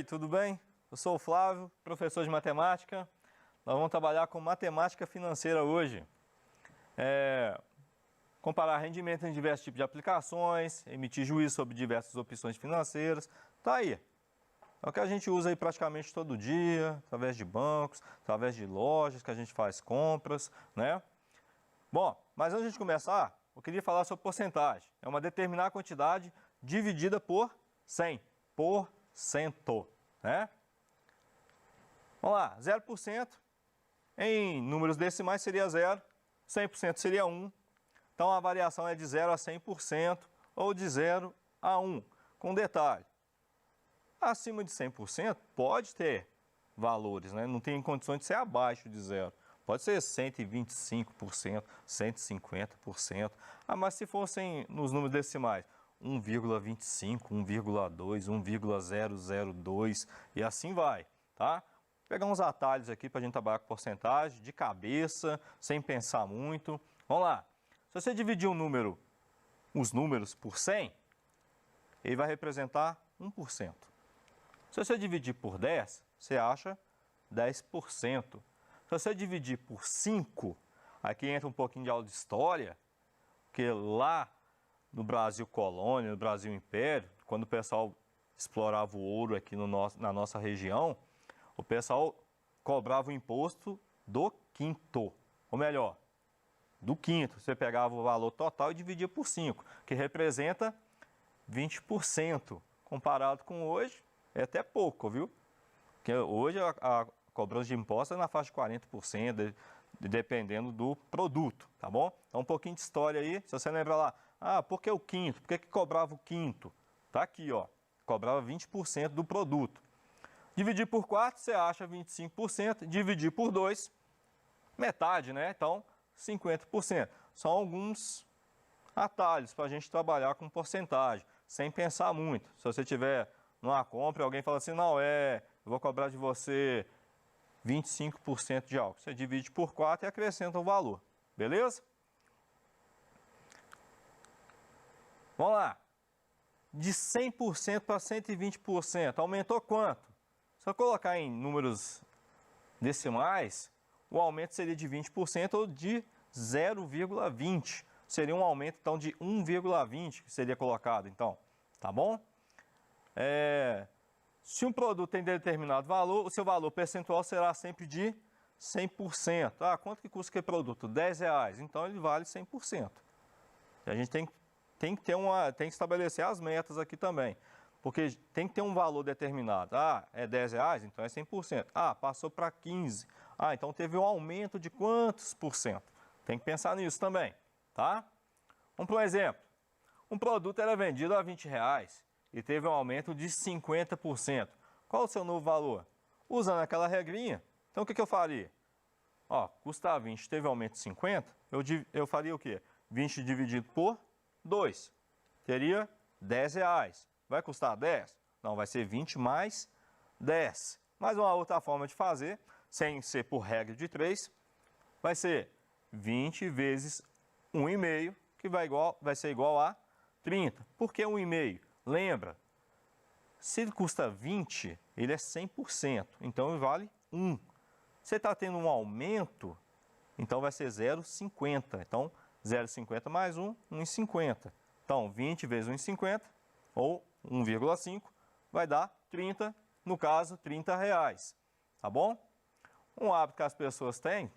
tudo bem? Eu sou o Flávio, professor de matemática. Nós vamos trabalhar com matemática financeira hoje. Comparar rendimento em diversos tipos de aplicações, emitir juízo sobre diversas opções financeiras. Tá aí. É o que a gente usa aí praticamente todo dia, através de bancos, através de lojas que a gente faz compras, né? Bom, mas antes de começar, eu queria falar sobre porcentagem. É uma determinada quantidade dividida por 100%, né? Vamos lá, 0% em números decimais seria 0, 100% seria 1. Então a variação é de 0 a 100% ou de 0 a 1. Com detalhe, acima de 100% pode ter valores, né? Não tem condições de ser abaixo de 0. Pode ser 125%, 150%. Mas se fossem nos números decimais, 1,25, 1,2, 1,002 e assim vai, tá? Vou pegar uns atalhos aqui para a gente trabalhar com porcentagem, de cabeça, sem pensar muito. Vamos lá. Se você dividir os números por 100, ele vai representar 1%. Se você dividir por 10, você acha 10%. Se você dividir por 5, aqui entra um pouquinho de aula de história, porque lá no Brasil Colônia, no Brasil Império, quando o pessoal explorava o ouro aqui na nossa região, o pessoal cobrava o imposto do quinto, ou melhor, do quinto. Você pegava o valor total e dividia por 5, que representa 20%. Comparado com hoje, é até pouco, viu? Porque hoje a cobrança de impostos é na faixa de 40%, dependendo do produto, tá bom? Então um pouquinho de história aí, se você lembra lá, por que o quinto? Por que cobrava o quinto? Tá aqui, ó, cobrava 20% do produto. Dividir por 4, você acha 25%, dividir por 2, metade, né? Então, 50%. São alguns atalhos para a gente trabalhar com porcentagem, sem pensar muito. Se você tiver numa compra e alguém fala assim, não, eu vou cobrar de você 25% de algo. Você divide por 4 e acrescenta o valor, beleza? Vamos lá. De 100% para 120%, aumentou quanto? Se eu colocar em números decimais, o aumento seria de 20% ou de 0,20. Seria um aumento, então, de 1,20 que seria colocado, então, tá bom? Se um produto tem determinado valor, o seu valor percentual será sempre de 100%. Quanto que custa aquele produto? R$10. Então, ele vale 100%. E a gente tem que estabelecer as metas aqui também. Porque tem que ter um valor determinado. É R$10, então é 100%. Passou para 15%. Então teve um aumento de quantos por cento? Tem que pensar nisso também, tá? Vamos para um exemplo. Um produto era vendido a R$20 e teve um aumento de 50%. Qual o seu novo valor? Usando aquela regrinha, então o que eu faria? Custa 20, teve um aumento de 50, eu faria o quê? 20 dividido por 2. Teria R$10. Vai custar 10? Não, vai ser 20 mais 10. Mas uma outra forma de fazer, sem ser por regra de 3, vai ser 20 vezes 1,5, que vai ser igual a 30. Por que 1,5? Lembra, se ele custa 20, ele é 100%, então ele vale 1. Se está tendo um aumento, então vai ser 0,50. Então, 0,50 mais 1, 1,50. Então, 20 vezes 1,50, ou 1,5, vai dar 30, no caso, R$30, tá bom? Um hábito que as pessoas têm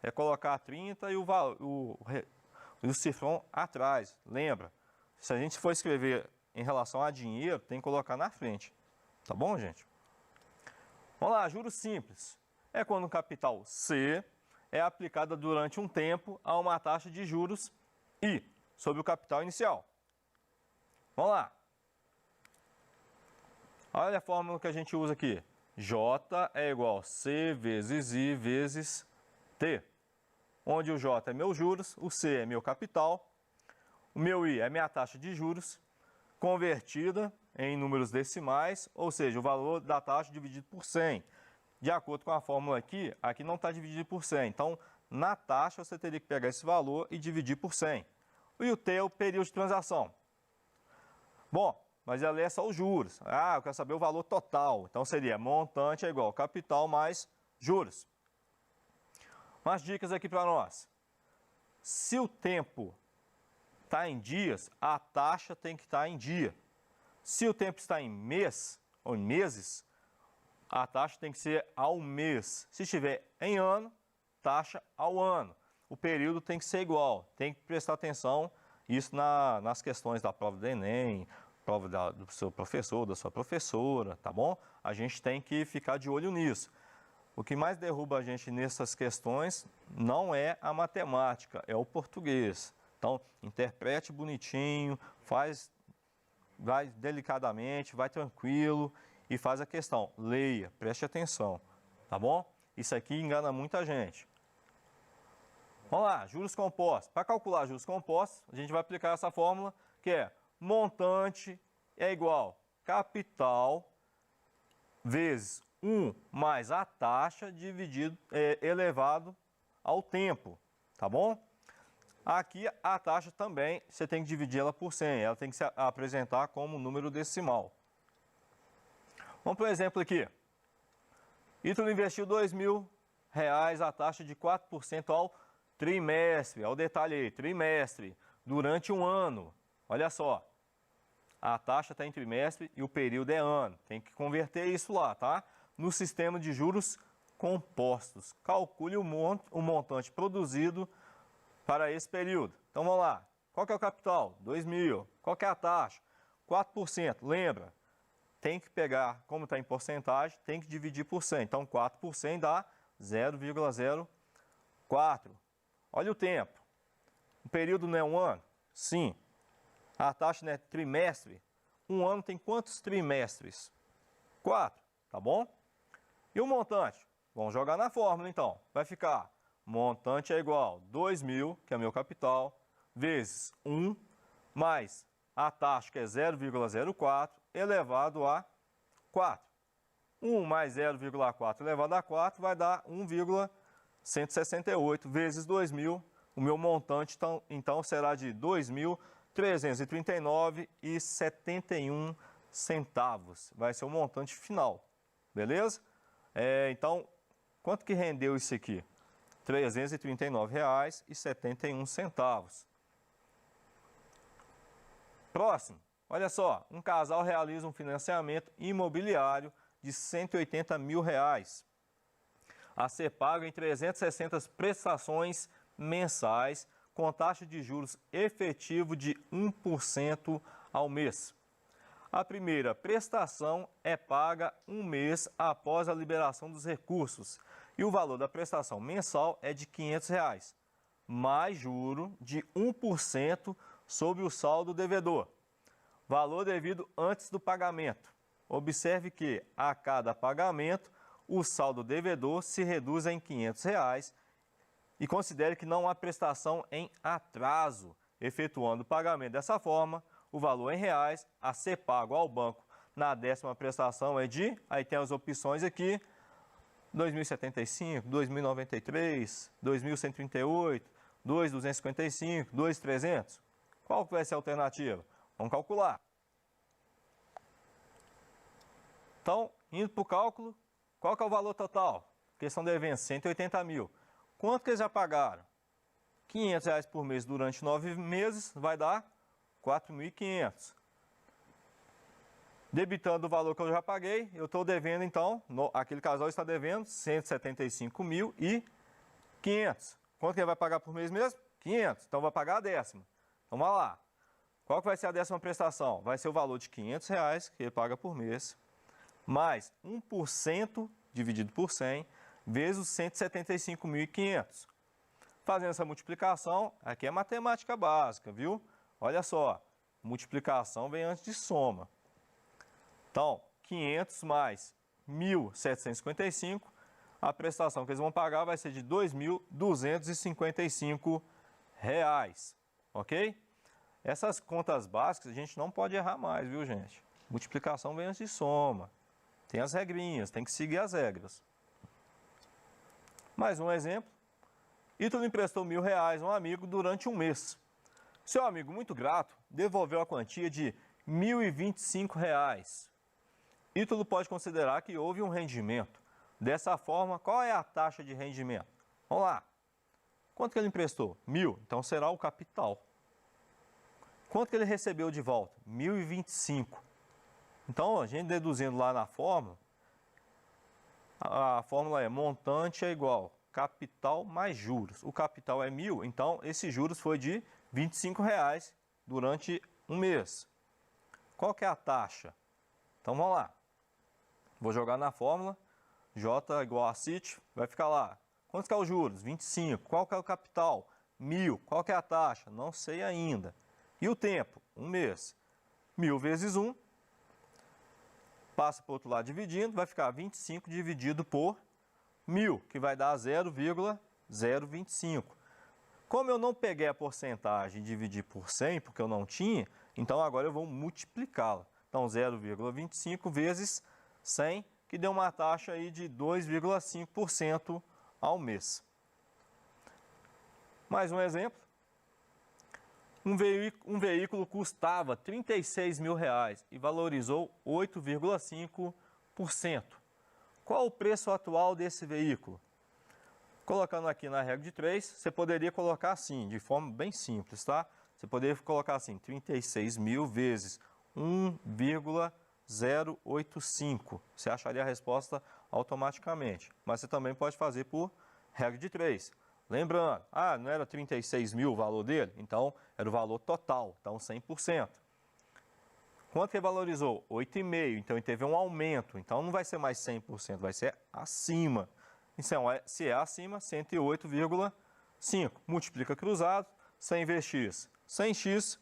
é colocar 30 e o cifrão atrás. Lembra, se a gente for escrever em relação a dinheiro, tem que colocar na frente, tá bom, gente? Vamos lá, juros simples. É quando o capital C é aplicado durante um tempo a uma taxa de juros I sobre o capital inicial. Vamos lá. Olha a fórmula que a gente usa aqui. J é igual a C vezes I vezes T. Onde o J é meus juros, o C é meu capital, o meu I é minha taxa de juros, convertida em números decimais, ou seja, o valor da taxa dividido por 100. De acordo com a fórmula aqui não está dividido por 100. Então, na taxa, você teria que pegar esse valor e dividir por 100. E o T é o período de transação. Bom, mas ela é só os juros. Ah, eu quero saber o valor total. Então seria montante é igual capital mais juros. Umas dicas aqui para nós. Se o tempo está em dias, a taxa tem que estar em dia. Se o tempo está em mês ou em meses, a taxa tem que ser ao mês. Se estiver em ano, taxa ao ano. O período tem que ser igual. Tem que prestar atenção isso nas questões da prova do Enem, prova do seu professor, da sua professora, tá bom? A gente tem que ficar de olho nisso. O que mais derruba a gente nessas questões não é a matemática, é o português. Então, interprete bonitinho, vai delicadamente, vai tranquilo e faz a questão. Leia, preste atenção, tá bom? Isso aqui engana muita gente. Vamos lá, juros compostos. Para calcular juros compostos, a gente vai aplicar essa fórmula que é montante é igual capital vezes 1 mais a taxa dividido elevado ao tempo, tá bom? Aqui a taxa também, você tem que dividir ela por 100, ela tem que se apresentar como número decimal. Vamos para um exemplo aqui. Ítalo investiu R$2.000, a taxa de 4% ao trimestre, ao detalhe aí, trimestre, durante um ano. Olha só, a taxa está em trimestre e o período é ano. Tem que converter isso lá, tá? No sistema de juros compostos. Calcule o montante produzido para esse período. Então vamos lá. Qual que é o capital? 2.000. Qual que é a taxa? 4%. Lembra? Tem que pegar, como está em porcentagem, tem que dividir por 100. Então 4 por 100 dá 0,04. Olha o tempo. O período não é um ano? Sim. A taxa não é trimestre? Um ano tem quantos trimestres? 4, tá bom? E o montante? Vamos jogar na fórmula então. Vai ficar montante é igual 2.000, que é meu capital, vezes 1, mais a taxa, que é 0,04, elevado a 4. 1 mais 0,4 elevado a 4 vai dar 1,168 vezes 2.000. O meu montante, então, será de 2.339,71 centavos. Vai ser o montante final, beleza? Então, quanto que rendeu isso aqui? R$ 339,71. Próximo, olha só, um casal realiza um financiamento imobiliário de R$ 180 mil a ser pago em 360 prestações mensais com taxa de juros efetivo de 1% ao mês. A primeira prestação é paga um mês após a liberação dos recursos e o valor da prestação mensal é de R$ 500, mais juro de 1% sobre o saldo devedor. Valor devido antes do pagamento. Observe que a cada pagamento o saldo devedor se reduz em R$ 500 e considere que não há prestação em atraso. Efetuando o pagamento dessa forma, o valor em reais a ser pago ao banco na 10ª prestação é de, aí tem as opções aqui, 2.075, 2.093, 2.138, 2.255, 2.300. Qual que vai ser a alternativa? Vamos calcular. Então, indo para o cálculo, qual que é o valor total? Questão de eventos, 180 mil. Quanto que eles já pagaram? R$ 500 por mês durante 9 meses, vai dar 4.500. Debitando o valor que eu já paguei, eu estou devendo então, aquele casal está devendo 175.500. Quanto que ele vai pagar por mês mesmo? 500. Então vai pagar a 10ª. Então vai lá. Qual que vai ser a 10ª prestação? Vai ser o valor de R$ 500 que ele paga por mês, mais 1% dividido por 100, vezes os 175.500. Fazendo essa multiplicação, aqui é matemática básica, viu? Olha só, multiplicação vem antes de soma. Então, 500 mais 1.755, a prestação que eles vão pagar vai ser de R$ 2.255, ok? Essas contas básicas a gente não pode errar mais, viu, gente? Multiplicação vem antes de soma. Tem as regrinhas, tem que seguir as regras. Mais um exemplo. Ítalo emprestou R$ 1.000 a um amigo durante um mês. Seu amigo, muito grato, devolveu a quantia de R$ 1.025. Ítalo pode considerar que houve um rendimento. Dessa forma, qual é a taxa de rendimento? Vamos lá. Quanto que ele emprestou? 1.000. Então, será o capital. Quanto que ele recebeu de volta? 1.025. Então, a gente deduzindo lá na fórmula, a fórmula é montante é igual capital mais juros. O capital é 1.000, então esses juros foi de R$ 25 durante um mês. Qual que é a taxa? Então, vamos lá. Vou jogar na fórmula, J igual a CIT, vai ficar lá. Quantos que é os juros? 25. Qual que é o capital? 1.000. Qual que é a taxa? Não sei ainda. E o tempo? Um mês. 1.000 vezes 1. Passa para o outro lado dividindo, vai ficar 25 dividido por 1.000, que vai dar 0,025. Como eu não peguei a porcentagem e dividi por 100, porque eu não tinha, então agora eu vou multiplicá-la. Então, 0,25 vezes 100, que deu uma taxa aí de 2,5% ao mês. Mais um exemplo. Um veículo custava R$ 36.000 e valorizou 8,5%. Qual o preço atual desse veículo? Colocando aqui na regra de 3, você poderia colocar assim, de forma bem simples, tá? Você poderia colocar assim, 36.000 vezes 1,085. Você acharia a resposta automaticamente. Mas você também pode fazer por regra de 3. Lembrando, não era 36.000 o valor dele? Então, era o valor total, então 100%. Quanto que valorizou? 8,5%, então ele teve um aumento, então não vai ser mais 100%, vai ser acima. Então, se é acima, 108,5. Multiplica cruzado, 100 vezes x, 100x,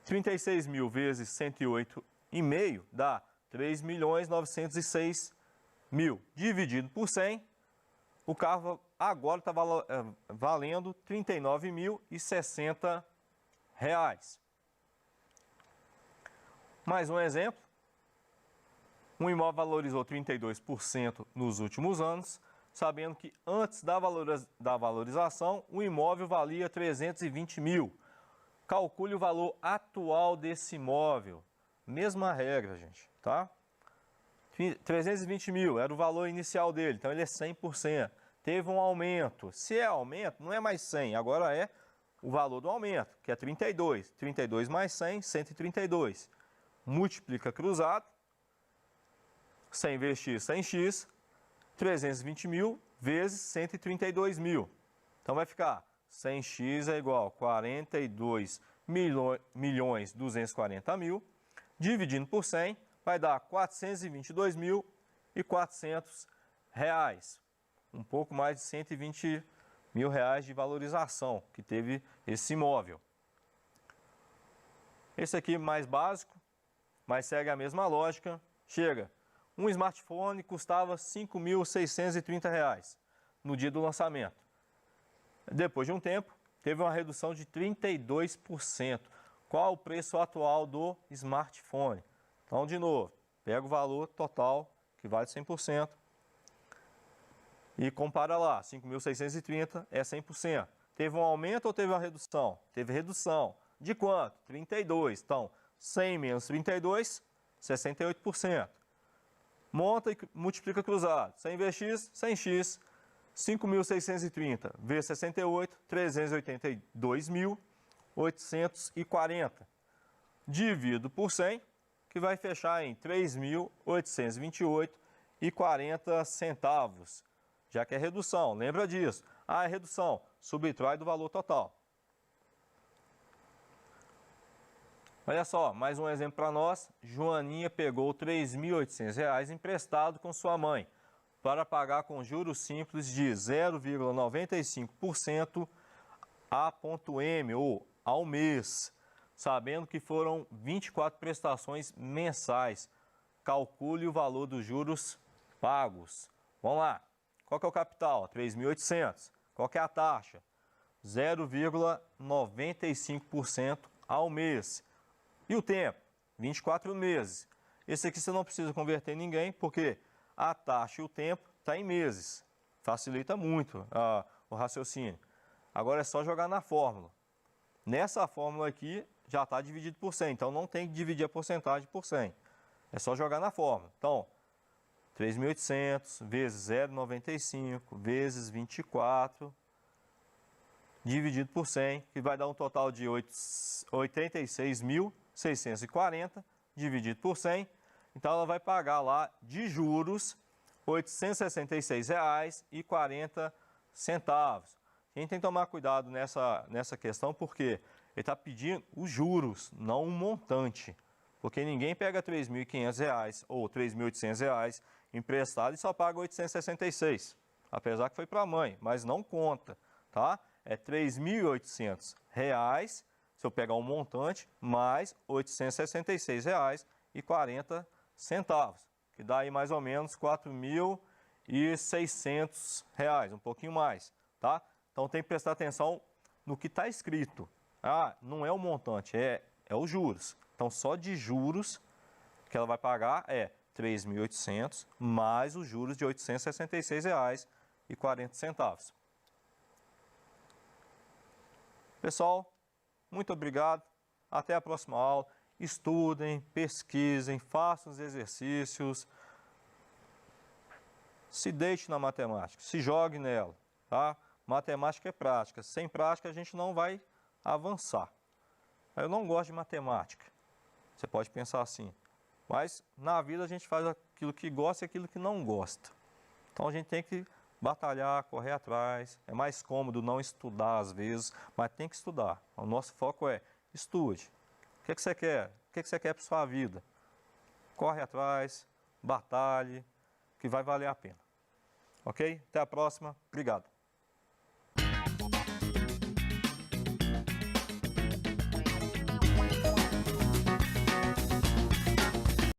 36.000 vezes 108,5 dá 3.906.000. Dividido por 100, o carro agora está valendo R$ 39.060. Mais um exemplo. Um imóvel valorizou 32% nos últimos anos, sabendo que antes da valorização, o imóvel valia 320 mil. Calcule o valor atual desse imóvel. Mesma regra, gente, tá? 320 mil era o valor inicial dele, então ele é 100%. Teve um aumento. Se é aumento, não é mais 100, agora é o valor do aumento, que é 32. 32 mais 100, 132. Multiplica cruzado, 100 vezes x, 100x, 320 mil vezes 132 mil. Então vai ficar 100x é igual a 42.240.000, dividindo por 100, vai dar R$ 422.400. Um pouco mais de 120 mil reais de valorização que teve esse imóvel. Esse aqui mais básico, mas segue a mesma lógica. Chega, um smartphone custava R$ 5.630 no dia do lançamento. Depois de um tempo, teve uma redução de 32%. Qual o preço atual do smartphone? Então, de novo, pega o valor total, que vale 100%, e compara lá, 5.630 é 100%. Teve um aumento ou teve uma redução? Teve redução. De quanto? 32. Então, 100 menos 32, 68%. Monta e multiplica cruzado. 100 vezes x, 100x. 5.630 vezes 68, 382.840. Divido por 100, que vai fechar em 3.828,40 já que é redução. Lembra disso. É redução. Subtrai do valor total. Olha só, mais um exemplo para nós. Joaninha pegou R$ 3.800 emprestado com sua mãe para pagar com juros simples de 0,95% a.m ou ao mês, sabendo que foram 24 prestações mensais. Calcule o valor dos juros pagos. Vamos lá. Qual que é o capital? 3.800. Qual que é a taxa? 0,95% ao mês. E o tempo? 24 meses. Esse aqui você não precisa converter ninguém, porque a taxa e o tempo está em meses. Facilita muito o raciocínio. Agora é só jogar na fórmula. Nessa fórmula aqui, já está dividido por 100, então não tem que dividir a porcentagem por 100. É só jogar na fórmula. Então, 3.800 vezes 0,95 vezes 24 dividido por 100, que vai dar um total de 86.640 dividido por 100. Então, ela vai pagar lá de juros R$ 866,40. Quem tem que tomar cuidado nessa questão, porque ele está pedindo os juros, não um montante. Porque ninguém pega R$ 3.500 ou R$ 3.800 emprestado e só paga 866. Apesar que foi para a mãe, mas não conta, tá? É R$ 3.800 se eu pegar um montante, mais R$ 866,40, que dá aí mais ou menos R$ 4.600, um pouquinho mais, tá? Então tem que prestar atenção no que está escrito. Ah, não é o montante, é os juros. Então só de juros que ela vai pagar é R$ 3.800 mais os juros de R$ 866,40. Pessoal, muito obrigado. Até a próxima aula. Estudem, pesquisem, façam os exercícios. Se deixe na matemática, se jogue nela, tá? Matemática é prática. Sem prática a gente não vai avançar. Eu não gosto de matemática. Você pode pensar assim. Mas na vida a gente faz aquilo que gosta e aquilo que não gosta. Então a gente tem que batalhar, correr atrás. É mais cômodo não estudar às vezes, mas tem que estudar. O nosso foco é estude. O que você quer? O que você quer para sua vida? Corre atrás, batalhe, que vai valer a pena. Ok? Até a próxima. Obrigado.